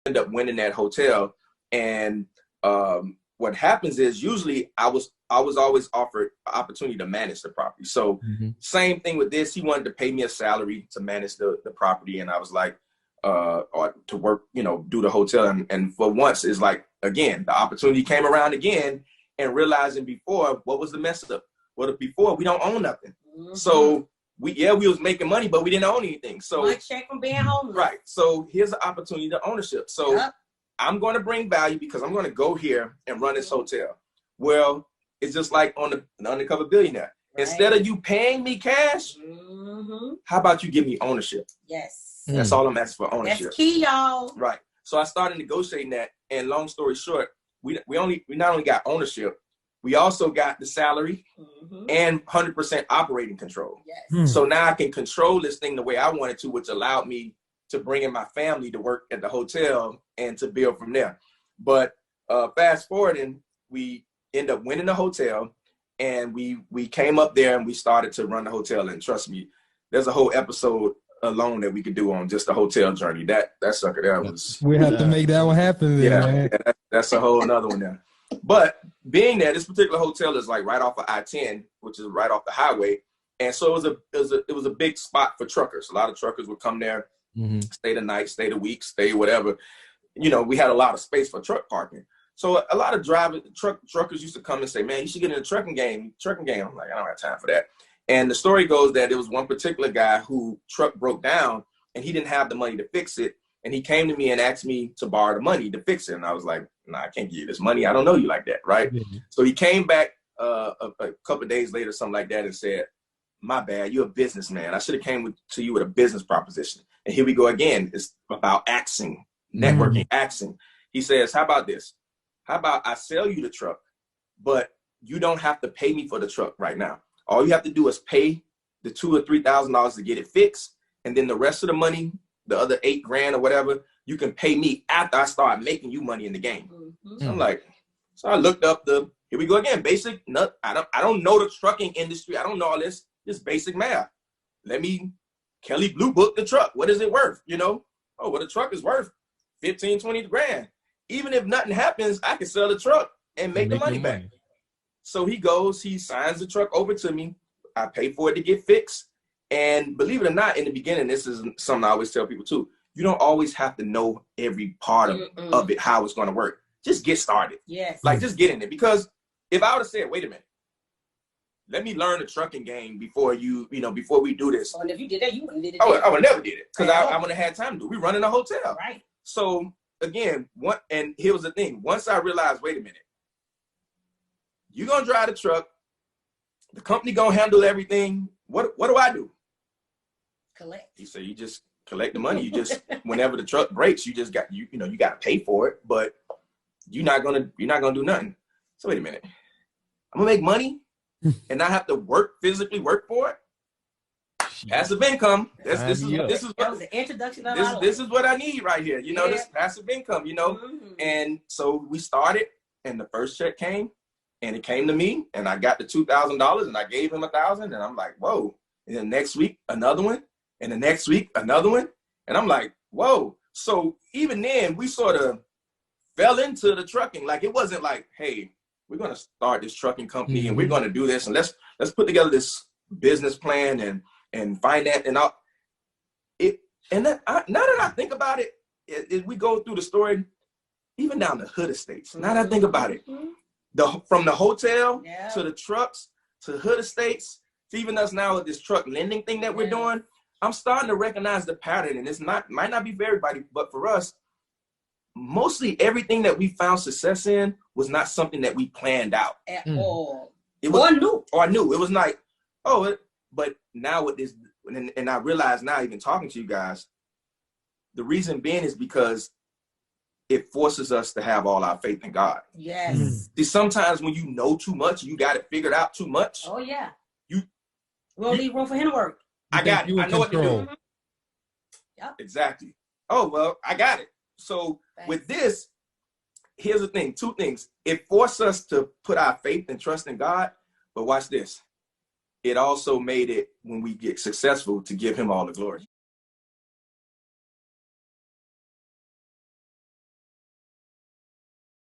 end up winning that hotel. And what happens is usually I was always offered an opportunity to manage the property. So same thing with this. He wanted to pay me a salary to manage the property. And I was like, or to work, do the hotel. And for once, it's like, again, the opportunity came around again, and realizing before, what was the mess up? Well, before, we don't own nothing. So we was making money, but we didn't own anything. So one check from being homeless. Right. So here's an opportunity to ownership. So I'm going to bring value because I'm going to go here and run this hotel. Well, it's just like on the Undercover Billionaire. Right. Instead of you paying me cash, how about you give me ownership? Yes. That's all I'm asking for, ownership. That's key, y'all. Right. So I started negotiating that, and long story short, we not only got ownership, we also got the salary and 100% operating control. Yes. So now I can control this thing the way I wanted to, which allowed me to bring in my family to work at the hotel and to build from there. But fast forwarding, we end up winning the hotel, and we came up there and we started to run the hotel. And trust me, there's a whole episode alone that we could do on just the hotel journey. That sucker there was. We have to make that one happen. Then, that's a whole another one there. But being that this particular hotel is like right off of I-10, which is right off the highway, and so it was a big spot for truckers. A lot of truckers would come there, stay the night, stay the week, stay whatever. We had a lot of space for truck parking. So a lot of truckers used to come and say, "Man, you should get in the trucking game." I'm like, I don't have time for that. And the story goes that there was one particular guy who truck broke down and he didn't have the money to fix it. And he came to me and asked me to borrow the money to fix it. And I was like, "Nah, I can't give you this money. I don't know you like that." Right. So he came back a couple of days later, something like that, and said, "My bad. You're a businessman. I should have came to you with a business proposition." And here we go again. It's about axing, networking, axing. He says, "How about this? How about I sell you the truck, but you don't have to pay me for the truck right now. All you have to do is pay the $2,000 or $3,000 to get it fixed. And then the rest of the money, the other $8,000 or whatever, you can pay me after I start making you money in the game." So I'm like, so I looked up here we go again, basic. I don't know the trucking industry. I don't know all this. Just basic math. Kelly Blue Book the truck. What is it worth? Oh, well, the truck is worth 15, 20 grand. Even if nothing happens, I can sell the truck and make the money back. So he signs the truck over to me. I pay for it to get fixed. And believe it or not, in the beginning, this is something I always tell people too. You don't always have to know every part of it, how it's going to work. Just get started. Yes. Like, just get in it. Because if I would have said, "Wait a minute, let me learn the trucking game before before we do this." And if you did that, you wouldn't did it. I would never did it because I wouldn't have had time to do it. We running a hotel. Right. So again, and here was the thing. Once I realized, wait a minute, you're going to drive the truck. The company going to handle everything. What do I do? Collect. He said, you just collect the money. You just, whenever the truck breaks, you just got, you got to pay for it, but you're not going to do nothing. So wait a minute. I'm going to make money and not have to physically work for it. Passive income. This is what the introduction of this is what I need right here. This passive income, And so we started, and the first check came, and it came to me, and I got the $2,000, and I gave him $1,000, and I'm like, whoa. And then next week, another one, and the next week, another one, and I'm like, whoa. So even then, we sort of fell into the trucking. Like, it wasn't like, hey, we're going to start this trucking company, and we're going to do this, and let's put together this business plan and finance and all. Now that I think about it, as we go through the story, even down to HoodEstates. Now that I think about it, from the hotel to the trucks to HoodEstates, to even us now with this truck lending thing that we're doing, I'm starting to recognize the pattern. And might not be for everybody, but for us, mostly everything that we found success in was not something that we planned out at all. It was or knew. It was like, but now with this, and I realize now, even talking to you guys, the reason being is because it forces us to have all our faith in God. Yes. See, sometimes when you know too much, you got it figured out too much. Oh yeah. We'll leave room for him to work. I got it. I know what to do. Yep. Exactly. Oh, well, I got it. So with this, here's the thing, two things. It forced us to put our faith and trust in God, but watch this. It also made it, when we get successful, to give him all the glory.